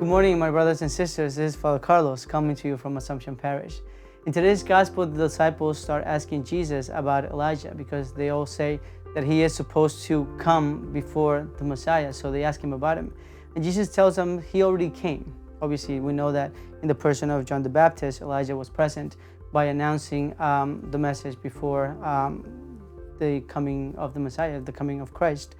Good morning, my brothers and sisters. This is Father Carlos coming to you from Assumption Parish. In today's gospel, the disciples start asking Jesus about Elijah because they all say that he is supposed to come before the Messiah. So they ask him about him. And Jesus tells them he already came. Obviously, we know that in the person of John the Baptist, Elijah was present by announcing the message before the coming of the Messiah, the coming of Christ.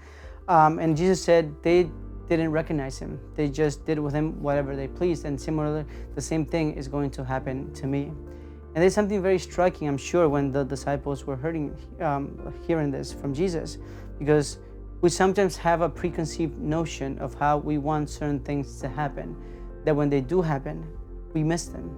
And Jesus said they didn't recognize him. They just did with him whatever they pleased. And similarly, the same thing is going to happen to me. And there's something very striking, I'm sure, when the disciples were hearing this from Jesus, because we sometimes have a preconceived notion of how we want certain things to happen, that when they do happen, we miss them.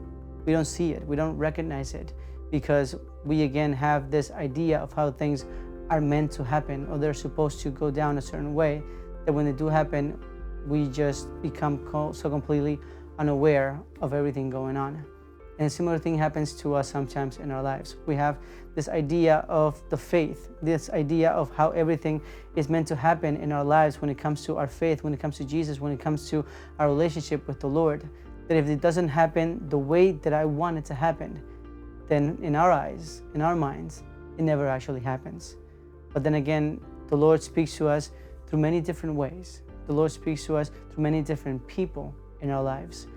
We don't see it. We don't recognize it because we, again, have this idea of how things are meant to happen or they're supposed to go down a certain way, that when they do happen, we just become so completely unaware of everything going on. And a similar thing happens to us sometimes in our lives. We have this idea of the faith, this idea of how everything is meant to happen in our lives when it comes to our faith, when it comes to Jesus, when it comes to our relationship with the Lord, that if it doesn't happen the way that I want it to happen, then in our eyes, in our minds, it never actually happens. But then again, the Lord speaks to us through many different ways. The Lord speaks to us through many different people in our lives.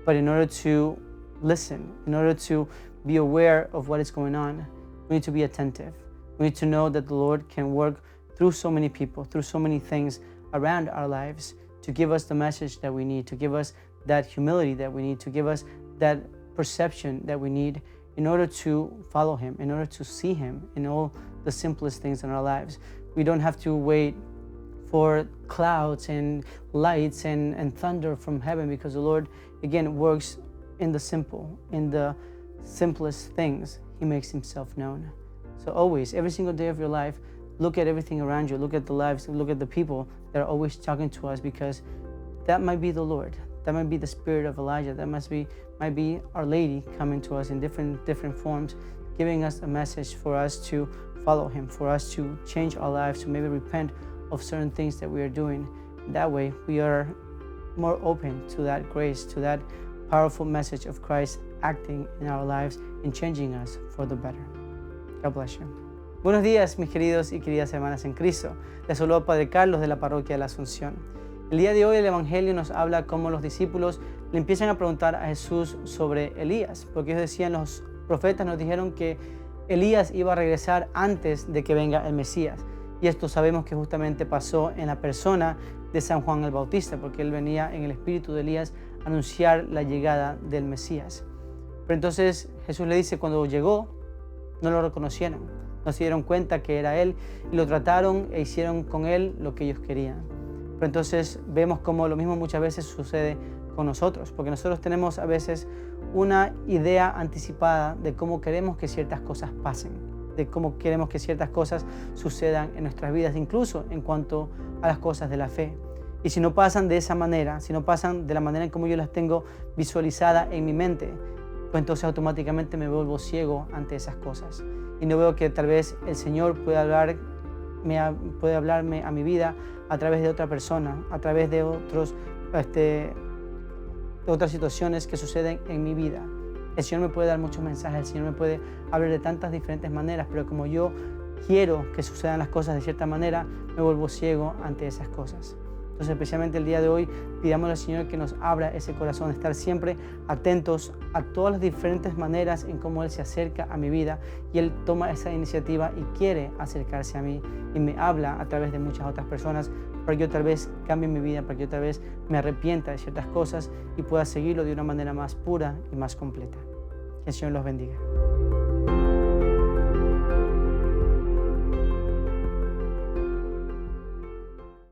But in order to listen, in order to be aware of what is going on, we need to be attentive. We need to know that the Lord can work through so many people, through so many things around our lives to give us the message that we need, to give us that humility that we need, to give us that perception that we need in order to follow Him, in order to see Him in all the simplest things in our lives. We don't have to wait for clouds and lights and thunder from heaven, because the Lord, again, works in the simple, in the simplest things. He makes Himself known. So always, every single day of your life, look at everything around you, look at the lives, look at the people that are always talking to us, because that might be the Lord. That might be the spirit of Elijah. That might be Our Lady coming to us in different forms, giving us a message for us to follow Him, for us to change our lives, to maybe repent of certain things that we are doing. That way, we are more open to that grace, to that powerful message of Christ acting in our lives and changing us for the better. God bless you. Buenos días, mis queridos y queridas hermanas en Cristo. Les saluda Padre Carlos de la Parroquia de la Asunción. El día de hoy el Evangelio nos habla cómo los discípulos le empiezan a preguntar a Jesús sobre Elías, porque ellos decían, los profetas nos dijeron que Elías iba a regresar antes de que venga el Mesías. Y esto sabemos que justamente pasó en la persona de San Juan el Bautista, porque él venía en el espíritu de Elías a anunciar la llegada del Mesías. Pero entonces Jesús le dice, cuando llegó, no lo reconocieron, no se dieron cuenta que era él y lo trataron e hicieron con él lo que ellos querían. Pero entonces vemos como lo mismo muchas veces sucede con nosotros, porque nosotros tenemos a veces una idea anticipada de cómo queremos que ciertas cosas pasen, de cómo queremos que ciertas cosas sucedan en nuestras vidas, incluso en cuanto a las cosas de la fe. Y si no pasan de esa manera, si no pasan de la manera en como yo las tengo visualizada en mi mente, pues entonces automáticamente me vuelvo ciego ante esas cosas. Y no veo que tal vez el Señor pueda hablarme a mi vida a través de otra persona, a través de otras situaciones que suceden en mi vida. El Señor me puede dar muchos mensajes, el Señor me puede hablar de tantas diferentes maneras, pero como yo quiero que sucedan las cosas de cierta manera, me vuelvo ciego ante esas cosas. Entonces, especialmente el día de hoy, pidámosle al Señor que nos abra ese corazón, estar siempre atentos a todas las diferentes maneras en cómo Él se acerca a mi vida y Él toma esa iniciativa y quiere acercarse a mí y me habla a través de muchas otras personas para que yo tal vez cambie mi vida, para que yo tal vez me arrepienta de ciertas cosas y pueda seguirlo de una manera más pura y más completa. Que el Señor los bendiga.